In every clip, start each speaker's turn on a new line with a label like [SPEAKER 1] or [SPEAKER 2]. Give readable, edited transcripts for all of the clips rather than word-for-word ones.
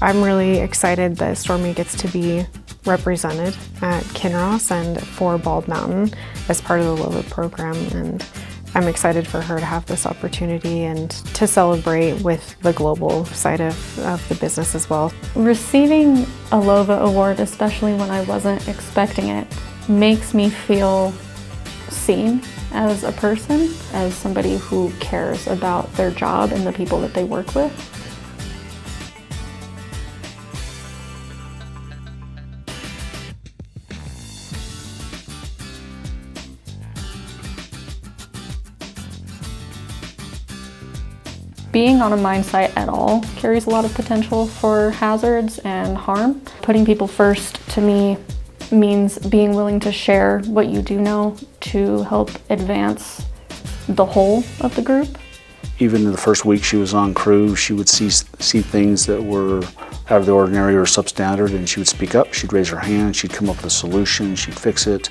[SPEAKER 1] I'm really excited that Stormy gets to be represented at Kinross and for Bald Mountain as part of the LOVA program, and I'm excited for her to have this opportunity and to celebrate with the global side of the business as well.
[SPEAKER 2] Receiving a LOVA award, especially when I wasn't expecting it, makes me feel seen as a person, as somebody who cares about their job and the people that they work with. Being on a mine site at all carries a lot of potential for hazards and harm. Putting people first, to me, means being willing to share what you do know to help advance the whole of the group.
[SPEAKER 3] Even in the first week she was on crew, she would see things that were out of the ordinary or substandard, and she would speak up, she'd raise her hand, she'd come up with a solution, she'd fix it.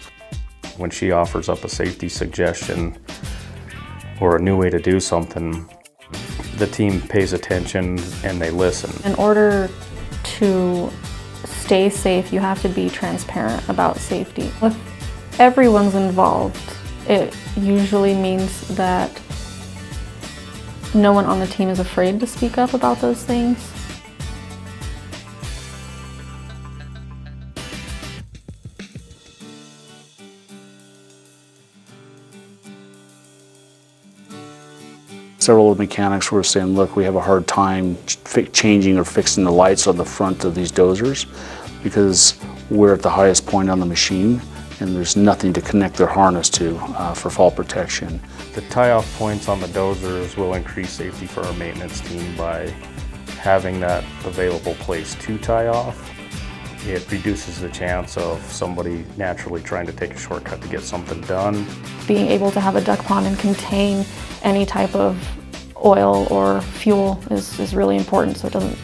[SPEAKER 4] When she offers up a safety suggestion or a new way to do something, the team pays attention and they listen.
[SPEAKER 2] In order to stay safe, you have to be transparent about safety. If everyone's involved, it usually means that no one on the team is afraid to speak up about those things.
[SPEAKER 3] Several of the mechanics were saying, look, we have a hard time changing or fixing the lights on the front of these dozers because we're at the highest point on the machine and there's nothing to connect their harness to for fall protection.
[SPEAKER 4] The tie-off points on the dozers will increase safety for our maintenance team by having that available place to tie off. It reduces the chance of somebody naturally trying to take a shortcut to get something done.
[SPEAKER 2] Being able to have a duck pond and contain any type of oil or fuel is really important so it doesn't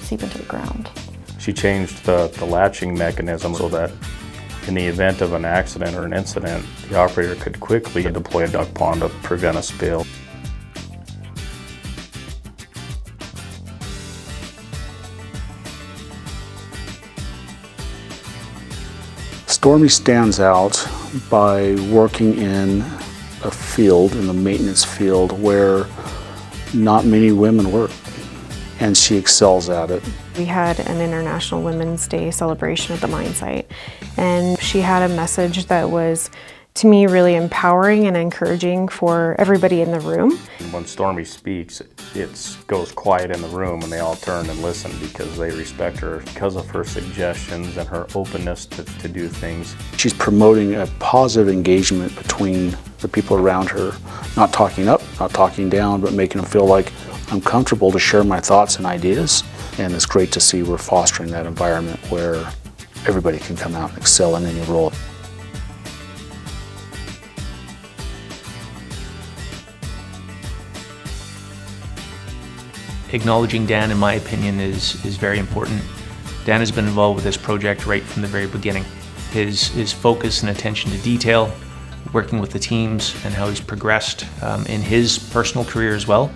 [SPEAKER 2] seep into the ground.
[SPEAKER 4] She changed the latching mechanism so that in the event of an accident or an incident, the operator could quickly deploy a duck pond to prevent a spill.
[SPEAKER 3] Stormy stands out by working in a field, in the maintenance field, where not many women work, and she excels at it.
[SPEAKER 1] We had an International Women's Day celebration at the mine site, and she had a message that was, to me, really empowering and encouraging for everybody in the room.
[SPEAKER 4] When Stormy speaks, it goes quiet in the room and they all turn and listen because they respect her because of her suggestions and her openness to do things.
[SPEAKER 3] She's promoting a positive engagement between the people around her, not talking up, not talking down, but making them feel like I'm comfortable to share my thoughts and ideas. And it's great to see we're fostering that environment where everybody can come out and excel in any role.
[SPEAKER 5] Acknowledging Dan, in my opinion, is very important. Dan has been involved with this project right from the very beginning. His focus and attention to detail, working with the teams, and how he's progressed in his personal career as well.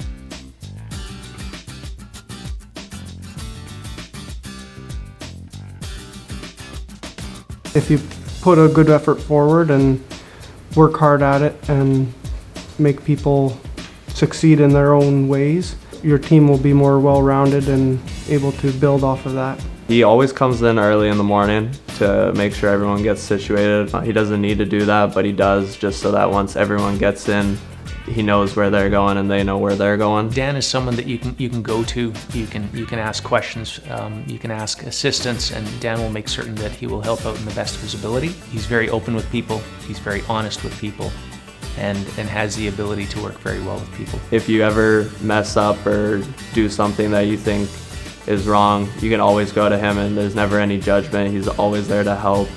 [SPEAKER 6] If you put a good effort forward and work hard at it and make people succeed in their own ways, your team will be more well-rounded and able to build off of that.
[SPEAKER 7] He always comes in early in the morning to make sure everyone gets situated. He doesn't need to do that, but he does, just so that once everyone gets in, he knows where they're going and they know where they're going.
[SPEAKER 5] Dan is someone that you can go to, you can ask questions, you can ask assistance, and Dan will make certain that he will help out in the best of his ability. He's very open with people, he's very honest with people, and has the ability to work very well with people.
[SPEAKER 7] If you ever mess up or do something that you think is wrong, you can always go to him and there's never any judgment. He's always there to help.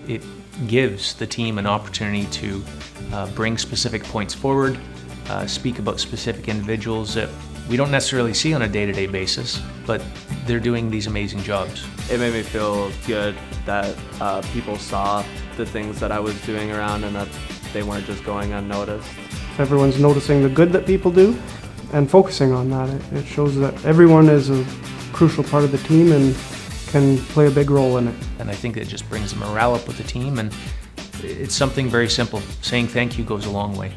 [SPEAKER 5] It gives the team an opportunity to bring specific points forward, speak about specific individuals that we don't necessarily see on a day-to-day basis, but they're doing these amazing jobs.
[SPEAKER 7] It made me feel good that people saw the things that I was doing around and that they weren't just going unnoticed.
[SPEAKER 6] If everyone's noticing the good that people do and focusing on that, it shows that everyone is a crucial part of the team and can play a big role in it.
[SPEAKER 5] And I think it just brings the morale up with the team, and it's something very simple. Saying thank you goes a long way.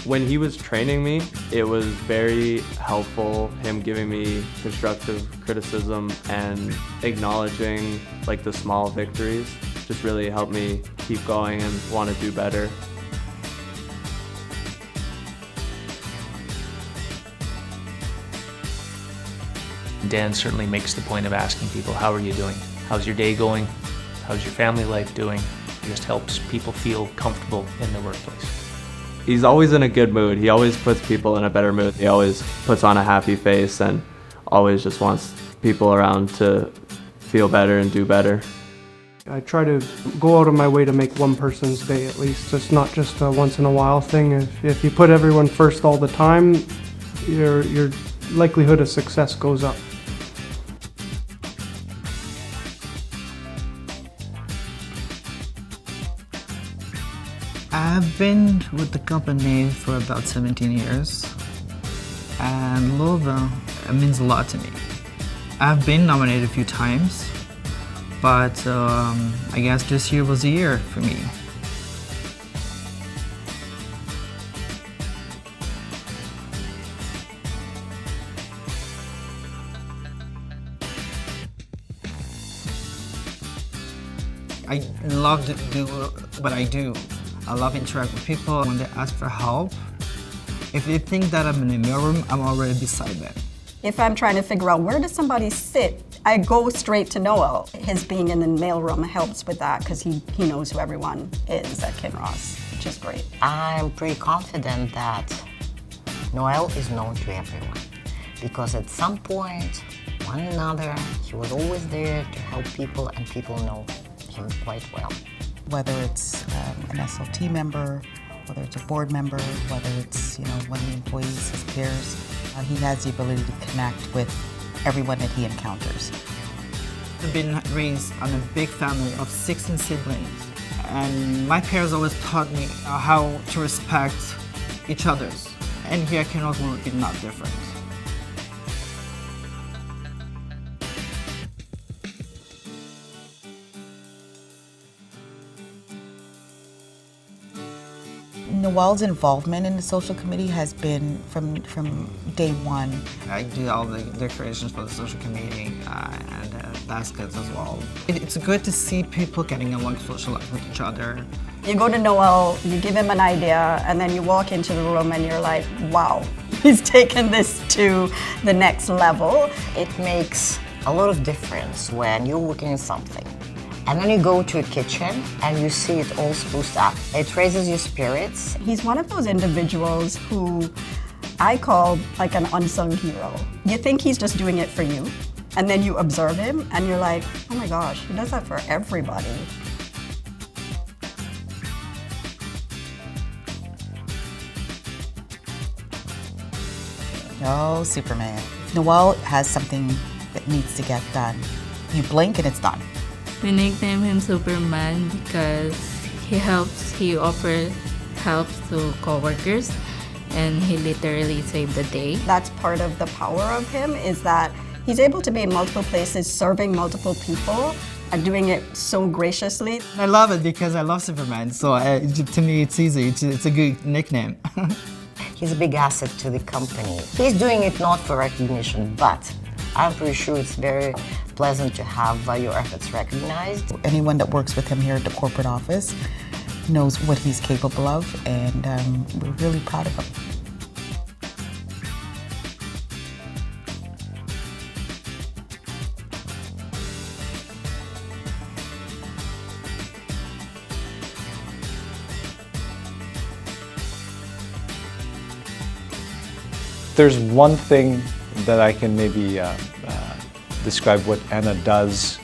[SPEAKER 7] When he was training me, it was very helpful, him giving me constructive criticism and acknowledging like the small victories. Just really helped me keep going and want to do better.
[SPEAKER 5] Dan certainly makes the point of asking people, how are you doing? How's your day going? How's your family life doing? It just helps people feel comfortable in the workplace.
[SPEAKER 7] He's always in a good mood. He always puts people in a better mood. He always puts on a happy face and always just wants people around to feel better and do better.
[SPEAKER 6] I try to go out of my way to make one person's day at least. It's not just a once in a while thing. If you put everyone first all the time, your likelihood of success goes up.
[SPEAKER 8] I've been with the company for about 17 years, and LOVA means a lot to me. I've been nominated a few times, but I guess this year was the year for me. I love to do what I do. I love interacting with people when they ask for help. If they think that I'm in a mailroom, I'm already beside them.
[SPEAKER 9] If I'm trying to figure out where does somebody sit, I go straight to Noel. His being in the mailroom helps with that because he knows who everyone is at Kinross, which is great.
[SPEAKER 10] I'm pretty confident that Noel is known to everyone because at some point, one another, he was always there to help people and people know him quite well.
[SPEAKER 11] Whether it's an SLT member, whether it's a board member, whether it's one of the employees, his peers, he has the ability to connect with everyone that he encounters.
[SPEAKER 8] I've been raised on a big family of 16 siblings, and my parents always taught me how to respect each other's. And here at Kinross will be not different.
[SPEAKER 11] Noel's involvement in the social committee has been from day one.
[SPEAKER 8] I do all the decorations for the social committee and baskets as well. It's good to see people getting along, socialize with each other.
[SPEAKER 9] You go to Noel, you give him an idea, and then you walk into the room and you're like, wow, he's taken this to the next level.
[SPEAKER 10] It makes a lot of difference when you're working on something and then you go to a kitchen and you see it all spruced up. It raises your spirits.
[SPEAKER 9] He's one of those individuals who I call like an unsung hero. You think he's just doing it for you, and then you observe him and you're like, oh my gosh, he does that for everybody.
[SPEAKER 11] No, Superman. Noel has something that needs to get done. You blink and it's done.
[SPEAKER 12] We nickname him Superman because he offers help to coworkers, and he literally saved the day.
[SPEAKER 9] That's part of the power of him, is that he's able to be in multiple places, serving multiple people, and doing it so graciously.
[SPEAKER 8] I love it because I love Superman, so to me it's easy, it's a good nickname.
[SPEAKER 10] He's a big asset to the company. He's doing it not for recognition, but I'm pretty sure it's very pleasant to have your efforts recognized.
[SPEAKER 11] Anyone that works with him here at the corporate office knows what he's capable of, and we're really proud of him.
[SPEAKER 13] There's one thing that I can maybe describe what Anna does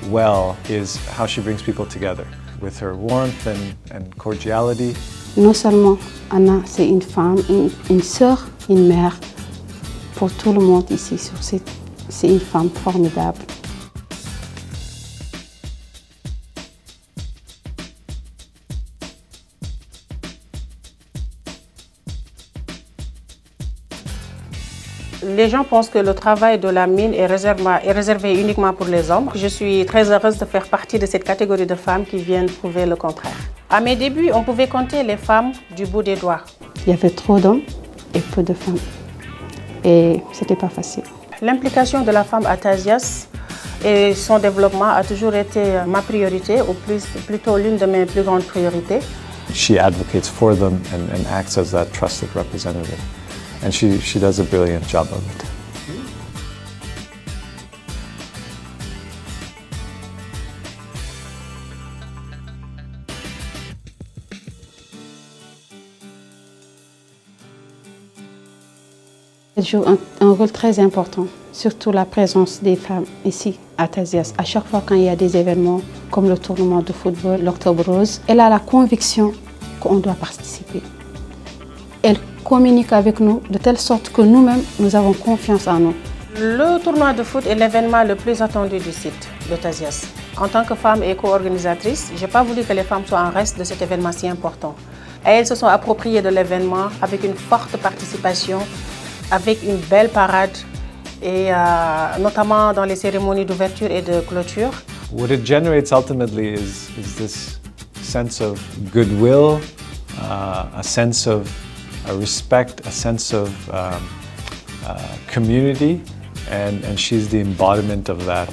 [SPEAKER 13] well is how she brings people together with her warmth and cordiality.
[SPEAKER 14] Non seulement Anna, c'est une femme, une sœur, une mère pour tout le monde ici sur c'est une femme formidable.
[SPEAKER 15] Les gens pensent que le travail de la mine est réservé uniquement pour les hommes. Je suis très heureuse de faire partie de cette catégorie de femmes qui viennent prouver le contraire. À mes débuts, on pouvait compter les femmes du bout des doigts.
[SPEAKER 14] Il y avait trop d'hommes et peu de femmes. Et c'était pas facile.
[SPEAKER 15] L'implication de la femme à Tasiast et son développement a toujours été ma priorité, ou plutôt l'une de mes plus grandes priorités.
[SPEAKER 13] She advocates for them and acts as that trusted representative. And she does a brilliant job of it.
[SPEAKER 14] Elle joue un rôle très important, surtout la présence des femmes ici à Tasiast. À chaque fois quand il y a des événements comme le tournoi de football, l'Octobre Rose, elle a la conviction qu'on doit participer. Elle communique avec nous de telle sorte que nous-mêmes, nous avons confiance en nous.
[SPEAKER 15] Le tournoi de foot est l'événement le plus attendu du site de Tasiast. En tant que femme et co-organisatrice, je n'ai pas voulu que les femmes soient en reste de cet événement si important. Et elles se sont appropriées de l'événement avec une forte participation, avec une belle parade, et notamment dans les cérémonies d'ouverture et de clôture.
[SPEAKER 13] What it generates ultimately is this sense of goodwill, a sense of respect, a sense of community, and she's the embodiment of that.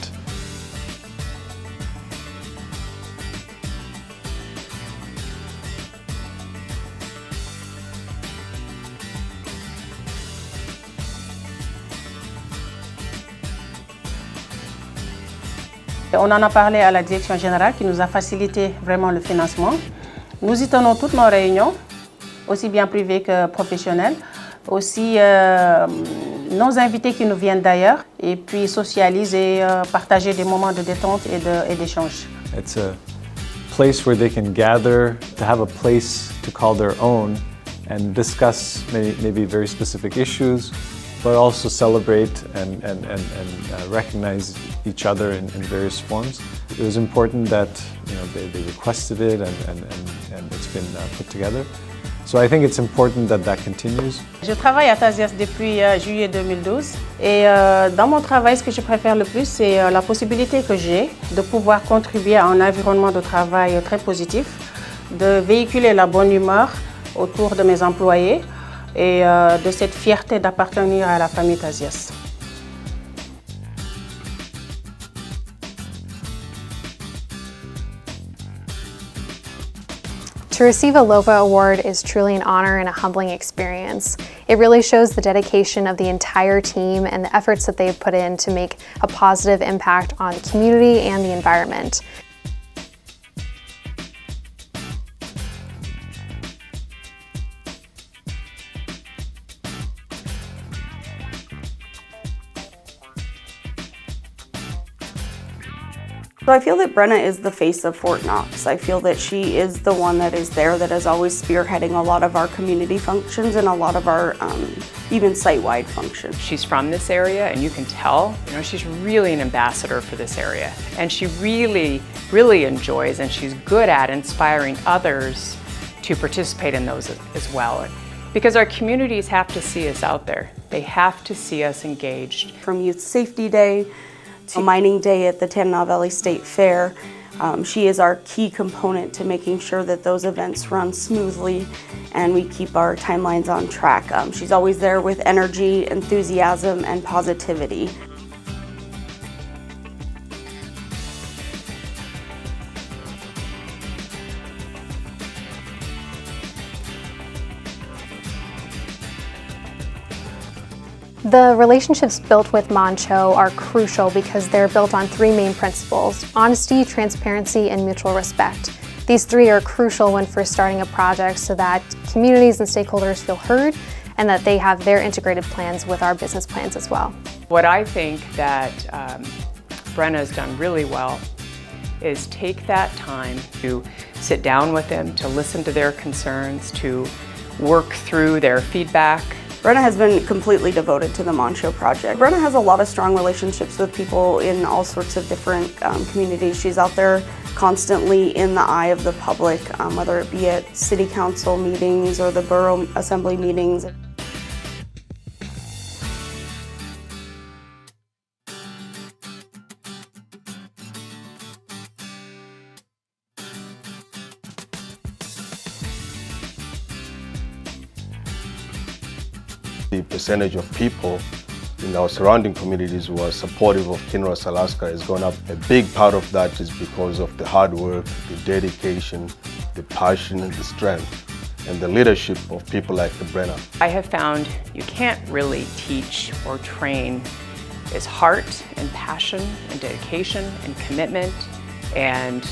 [SPEAKER 15] On en a parlé à la direction générale qui nous a facilité vraiment le financement. Nous y tenons toutes nos réunions, aussi bien privées que professionnelles, aussi nos invités qui nous viennent d'ailleurs, et puis socialiser, partager des moments de détente et d'échange.
[SPEAKER 13] It's a place where they can gather, to have a place to call their own and discuss maybe very specific issues, but also celebrate and recognize each other in various forms. It was important that they requested it and it's been put together. So I think it's important that that continues.
[SPEAKER 15] Je travaille à Tasiast depuis juillet 2012 et dans mon travail, ce que je préfère le plus, c'est la possibilité que j'ai de pouvoir contribuer à un environnement de travail très positif, de véhiculer la bonne humeur autour de mes employés et de cette fierté d'appartenir à la famille Tasiast.
[SPEAKER 1] To receive a LOVA award is truly an honor and a humbling experience. It really shows the dedication of the entire team and the efforts that they've put in to make a positive impact on the community and the environment.
[SPEAKER 16] So I feel that Brena is the face of Fort Knox. I feel that she is the one that is there that is always spearheading a lot of our community functions and a lot of our even site-wide functions.
[SPEAKER 17] She's from this area and you can tell, she's really an ambassador for this area. And she really, really enjoys and she's good at inspiring others to participate in those as well. Because our communities have to see us out there. They have to see us engaged.
[SPEAKER 16] From Youth Safety Day to Mining Day at the Tanana Valley State Fair, she is our key component to making sure that those events run smoothly and we keep our timelines on track. She's always there with energy, enthusiasm, and positivity.
[SPEAKER 1] The relationships built with Moncho are crucial because they're built on three main principles: honesty, transparency, and mutual respect. These three are crucial when first starting a project so that communities and stakeholders feel heard and that they have their integrated plans with our business plans as well.
[SPEAKER 17] What I think that Brena has done really well is take that time to sit down with them, to listen to their concerns, to work through their feedback,
[SPEAKER 16] Brena has been completely devoted to the Moncho project. Brena has a lot of strong relationships with people in all sorts of different communities. She's out there constantly in the eye of the public, whether it be at city council meetings or the borough assembly meetings.
[SPEAKER 18] The percentage of people in our surrounding communities who are supportive of Kinross Alaska has gone up. A big part of that is because of the hard work, the dedication, the passion, and the strength, and the leadership of people like the Brena.
[SPEAKER 17] I have found you can't really teach or train is heart and passion and dedication and commitment, and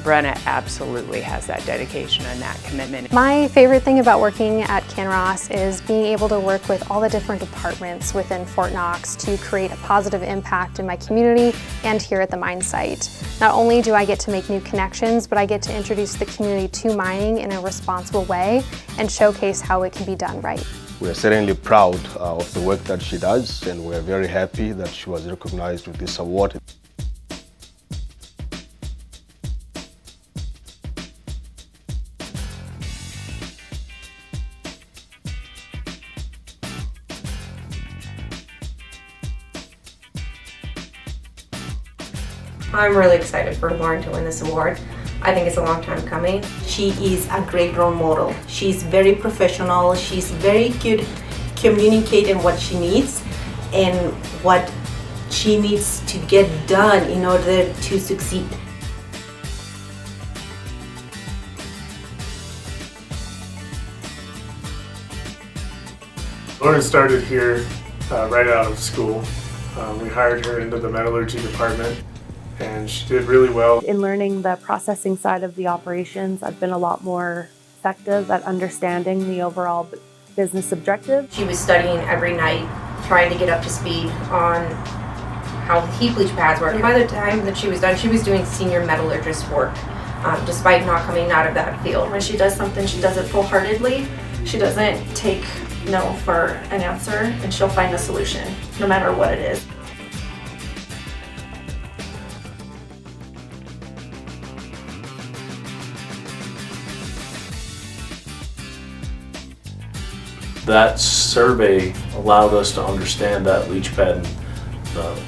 [SPEAKER 17] Brena absolutely has that dedication and that commitment.
[SPEAKER 19] My favorite thing about working at Kinross is being able to work with all the different departments within Fort Knox to create a positive impact in my community and here at the mine site. Not only do I get to make new connections, but I get to introduce the community to mining in a responsible way and showcase how it can be done right.
[SPEAKER 18] We are certainly proud of the work that she does, and we are very happy that she was recognized with this award.
[SPEAKER 20] I'm really excited for Lauren to win this award. I think it's a long time coming.
[SPEAKER 21] She is a great role model. She's very professional. She's very good communicating what she needs and what she needs to get done in order to succeed.
[SPEAKER 22] Lauren started here right out of school. We hired her into the metallurgy department, and she did really well.
[SPEAKER 23] In learning the processing side of the operations, I've been a lot more effective at understanding the overall business objective.
[SPEAKER 20] She was studying every night, trying to get up to speed on how the heap leach pads work. And by the time that she was done, she was doing senior metallurgist work, despite not coming out of that field.
[SPEAKER 24] When she does something, she does it full-heartedly. She doesn't take no for an answer, and she'll find a solution, no matter what it is.
[SPEAKER 25] That survey allowed us to understand that leach pad, and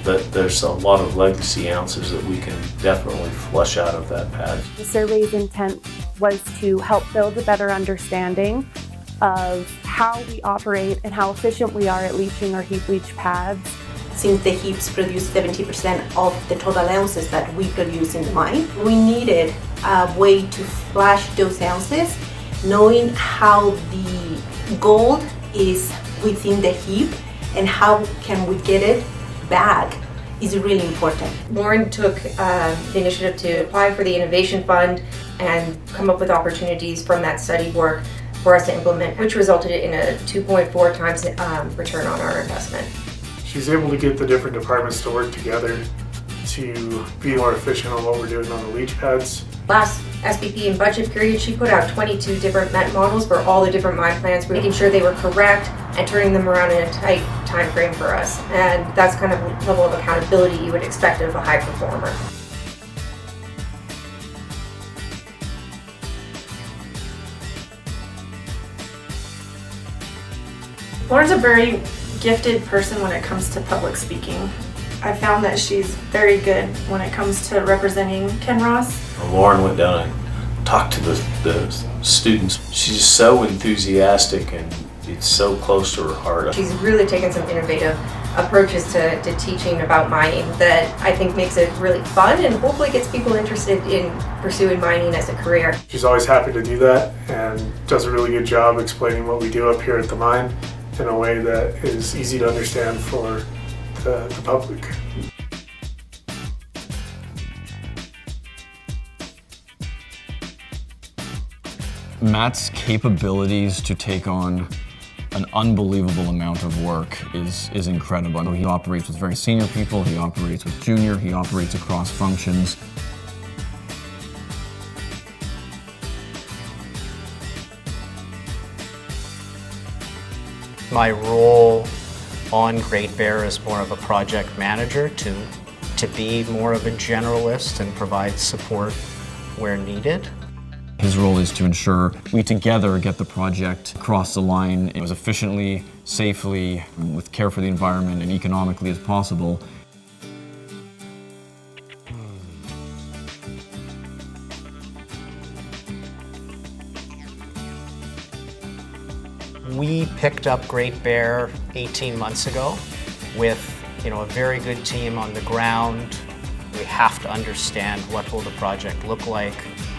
[SPEAKER 25] that there's a lot of legacy ounces that we can definitely flush out of that pad.
[SPEAKER 23] The survey's intent was to help build a better understanding of how we operate and how efficient we are at leaching our heap leach pads.
[SPEAKER 21] Since the heaps produce 70% of the total ounces that we produce in the mine, we needed a way to flash those ounces, knowing how the gold is within the heap and how can we get it back is really important.
[SPEAKER 20] Lauren took the initiative to apply for the Innovation Fund and come up with opportunities from that study work for us to implement, which resulted in a 2.4 times return on our investment.
[SPEAKER 22] She's able to get the different departments to work together to be more efficient on what we're doing on the leach pads.
[SPEAKER 20] Last SPP and budget period, she put out 22 different MET models for all the different mine plans, making sure they were correct and turning them around in a tight time frame for us. And that's kind of the level of accountability you would expect of a high performer.
[SPEAKER 24] Lauren's a very gifted person when it comes to public speaking. I found that she's very good when it comes to representing Kinross.
[SPEAKER 25] Lauren went down and talked to the students. She's so enthusiastic and it's so close to her heart.
[SPEAKER 20] She's really taken some innovative approaches to teaching about mining that I think makes it really fun and hopefully gets people interested in pursuing mining as a career.
[SPEAKER 22] She's always happy to do that and does a really good job explaining what we do up here at the mine in a way that is easy to understand for the public.
[SPEAKER 26] Matt's capabilities to take on an unbelievable amount of work is incredible. He operates with very senior people, he operates with junior, he operates across functions.
[SPEAKER 2] My role on Great Bear is more of a project manager to be more of a generalist and provide support where needed.
[SPEAKER 26] His role is to ensure we together get the project across the line as efficiently, safely, with care for the environment and economically as possible.
[SPEAKER 2] We picked up Great Bear 18 months ago with a very good team on the ground. We have to understand what will the project look like,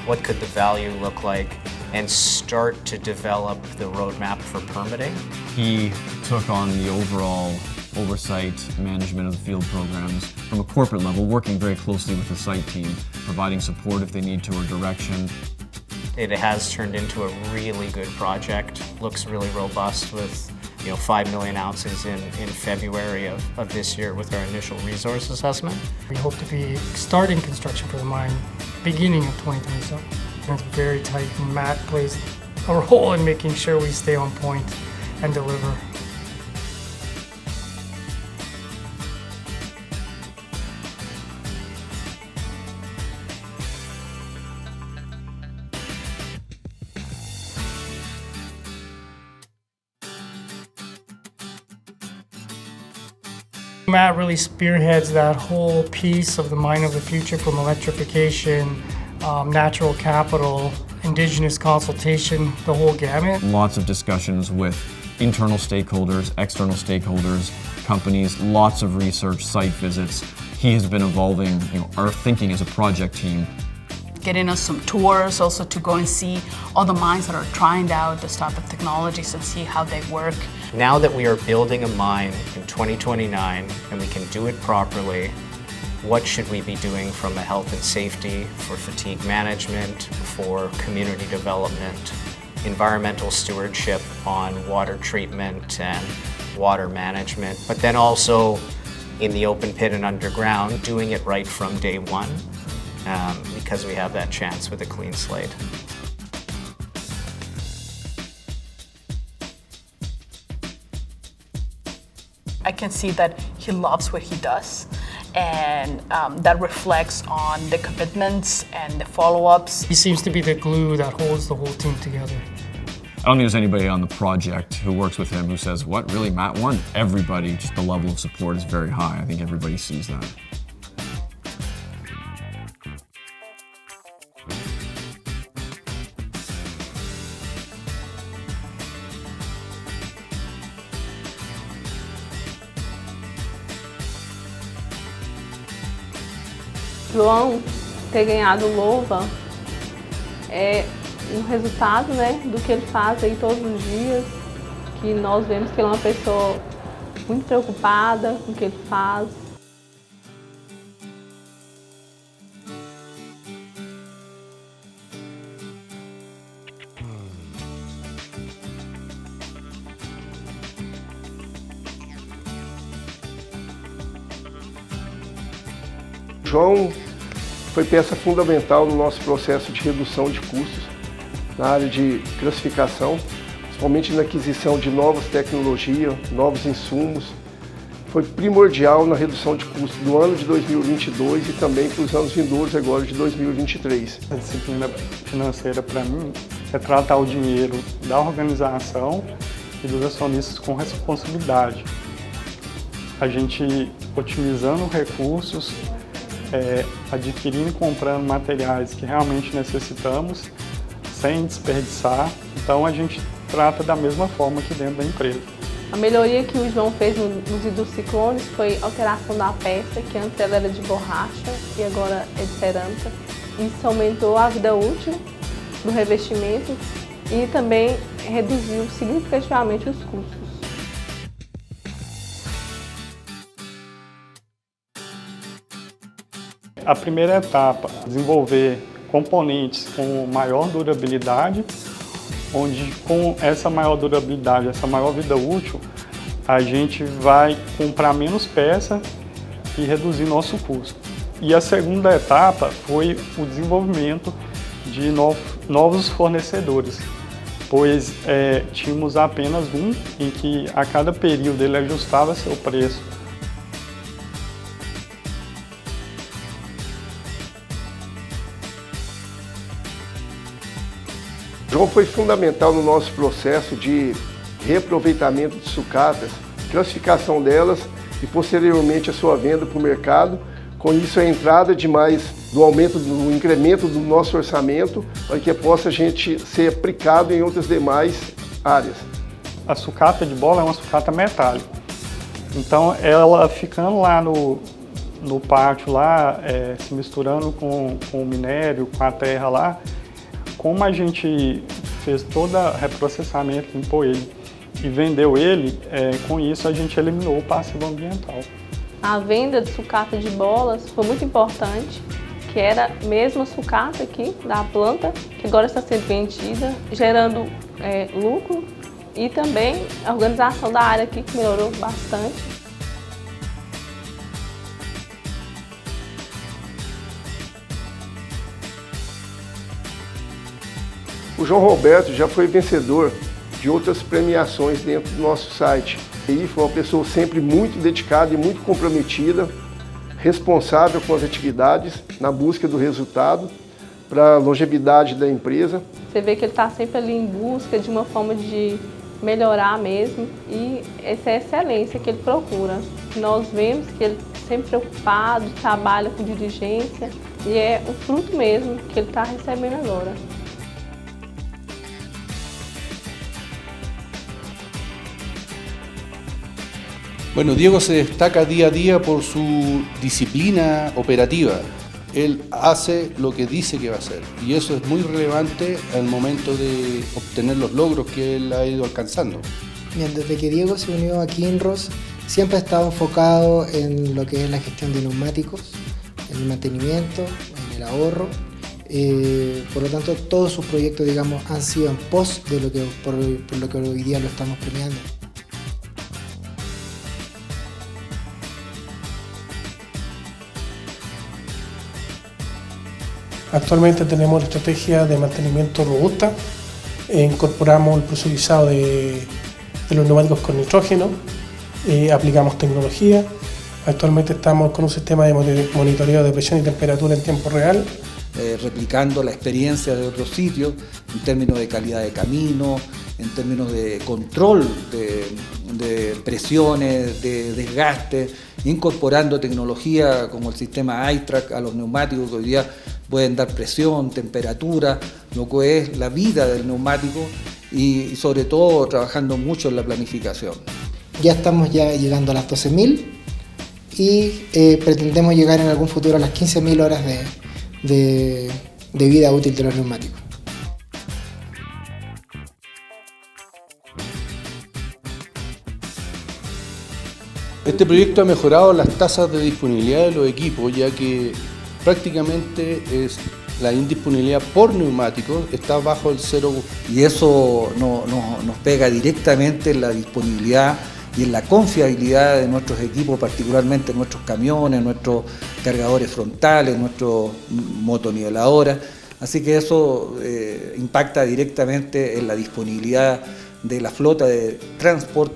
[SPEAKER 2] what could the value look like, and start to develop the roadmap for permitting.
[SPEAKER 26] He took on the overall oversight management of the field programs from a corporate level, working very closely with the site team, providing support if they need to or direction.
[SPEAKER 2] It has turned into a really good project. Looks really robust with 5 million ounces in February of this year with our initial resource assessment.
[SPEAKER 3] We hope to be starting construction for the mine beginning of 2027. It's very tight, and Matt plays a role in making sure we stay on point and deliver. Matt really spearheads that whole piece of the mine of the future, from electrification, natural capital, indigenous consultation, the whole gamut.
[SPEAKER 26] Lots of discussions with internal stakeholders, external stakeholders, companies, lots of research, site visits. He has been evolving our thinking as a project team.
[SPEAKER 4] Getting us some tours also to go and see all the mines that are trying out this type of technologies and see how they work.
[SPEAKER 2] Now that we are building a mine in 2029 and we can do it properly, what should we be doing from a health and safety, for fatigue management, for community development, environmental stewardship on water treatment and water management, but then also in the open pit and underground, doing it right from day one, because we have that chance with a clean slate.
[SPEAKER 4] I can see that he loves what he does, and that reflects on the commitments and the follow-ups.
[SPEAKER 3] He seems to be the glue that holds the whole team together.
[SPEAKER 26] I don't think there's anybody on the project who works with him who says, what, really, Matt won? Everybody, just the level of support is very high. I think everybody sees that.
[SPEAKER 5] João ter ganhado o LOVA é um resultado, do que ele faz aí todos os dias, que nós vemos que ele é uma pessoa muito preocupada com o que ele faz.
[SPEAKER 6] João foi peça fundamental no nosso processo de redução de custos na área de classificação, principalmente na aquisição de novas tecnologias, novos insumos. Foi primordial na redução de custos do ano de 2022 e também para os anos vindouros agora de 2023.
[SPEAKER 7] A disciplina financeira, para mim, é tratar o dinheiro da organização e dos acionistas com responsabilidade. A gente otimizando recursos, adquirindo e comprando materiais que realmente necessitamos, sem desperdiçar. Então a gente trata da mesma forma aqui dentro da empresa.
[SPEAKER 5] A melhoria que o João fez nos hidrociclones foi a alteração da peça, que antes ela era de borracha e agora é de cerâmica. Isso aumentou a vida útil do revestimento e também reduziu significativamente os custos.
[SPEAKER 7] A primeira etapa, desenvolver componentes com maior durabilidade, onde com essa maior durabilidade, essa maior vida útil, a gente vai comprar menos peça e reduzir nosso custo. E a segunda etapa foi o desenvolvimento de novos fornecedores. pois tínhamos apenas um em que a cada período ele ajustava seu preço.
[SPEAKER 6] João foi fundamental no nosso processo de reaproveitamento de sucatas, classificação delas e posteriormente a sua venda para o mercado. Com isso, a entrada do aumento, do incremento do nosso orçamento, para que possa a gente ser aplicado em outras demais áreas.
[SPEAKER 7] A sucata de bola é uma sucata metálica. Então, ela ficando lá no pátio, lá, se misturando com o minério, com a terra lá, como a gente fez todo o reprocessamento, limpou ele e vendeu ele, com isso a gente eliminou o passivo ambiental.
[SPEAKER 5] A venda de sucata de bolas foi muito importante, que era a mesma sucata aqui da planta, que agora está sendo vendida, gerando lucro, e também a organização da área aqui, que melhorou bastante.
[SPEAKER 6] O João Roberto já foi vencedor de outras premiações dentro do nosso site. E foi uma pessoa sempre muito dedicada e muito comprometida, responsável com as atividades, na busca do resultado, para a longevidade da empresa.
[SPEAKER 5] Você vê que ele está sempre ali em busca de uma forma de melhorar mesmo, e essa é a excelência que ele procura. Nós vemos que ele sempre preocupado, trabalha com diligência, e é o fruto mesmo que ele está recebendo agora.
[SPEAKER 8] Bueno, Diego se destaca día a día por su disciplina operativa. Él hace lo que dice que va a hacer y eso es muy relevante al momento de obtener los logros que él ha ido alcanzando.
[SPEAKER 9] Bien, desde que Diego se unió a Kinross, siempre ha estado enfocado en lo que es la gestión de neumáticos, en el mantenimiento, en el ahorro. Por lo tanto, todos sus proyectos, digamos, han sido en pos de lo que, por lo que hoy día lo estamos premiando.
[SPEAKER 10] Actualmente tenemos la estrategia de mantenimiento robusta, incorporamos el presurizado de los neumáticos con nitrógeno, aplicamos tecnología. Actualmente estamos con un sistema de monitoreo de presión y temperatura en tiempo real.
[SPEAKER 11] Replicando la experiencia de otros sitios en términos de calidad de camino, en términos de control de presiones, de desgaste, incorporando tecnología como el sistema iTrack a los neumáticos que hoy día pueden dar presión, temperatura, lo que es la vida del neumático y sobre todo trabajando mucho en la planificación.
[SPEAKER 9] Ya estamos llegando a las 12.000 y pretendemos llegar en algún futuro a las 15.000 horas de vida útil de los neumáticos.
[SPEAKER 8] Este proyecto ha mejorado las tasas de disponibilidad de los equipos, ya que prácticamente la indisponibilidad por neumáticos está bajo el 0.
[SPEAKER 11] Y eso nos pega directamente en la disponibilidad y en la confiabilidad de nuestros equipos, particularmente nuestros camiones, nuestros cargadores frontales, nuestros motoniveladoras. Así que eso impacta directamente en la disponibilidad de la flota de transporte.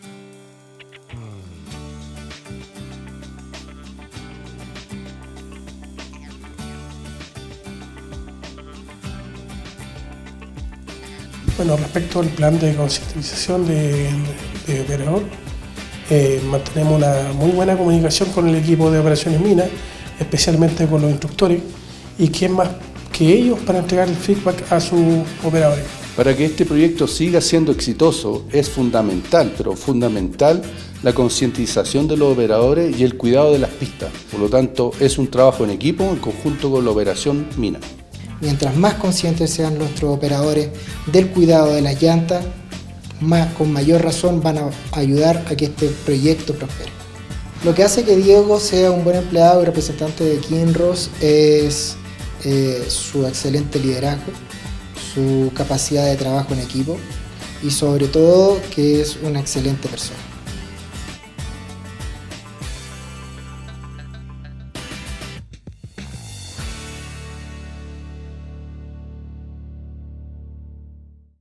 [SPEAKER 10] Bueno, respecto al plan de concientización de operador, mantenemos una muy buena comunicación con el equipo de operaciones minas, especialmente con los instructores, y quién más que ellos para entregar el feedback a sus operadores.
[SPEAKER 8] Para que este proyecto siga siendo exitoso es fundamental, pero fundamental, la concientización de los operadores y el cuidado de las pistas. Por lo tanto, es un trabajo en equipo en conjunto con la operación mina.
[SPEAKER 9] Mientras más conscientes sean nuestros operadores del cuidado de las llantas, con mayor razón van a ayudar a que este proyecto prospere. Lo que hace que Diego sea un buen empleado y representante de Kinross es su excelente liderazgo, su capacidad de trabajo en equipo y sobre todo que es una excelente persona.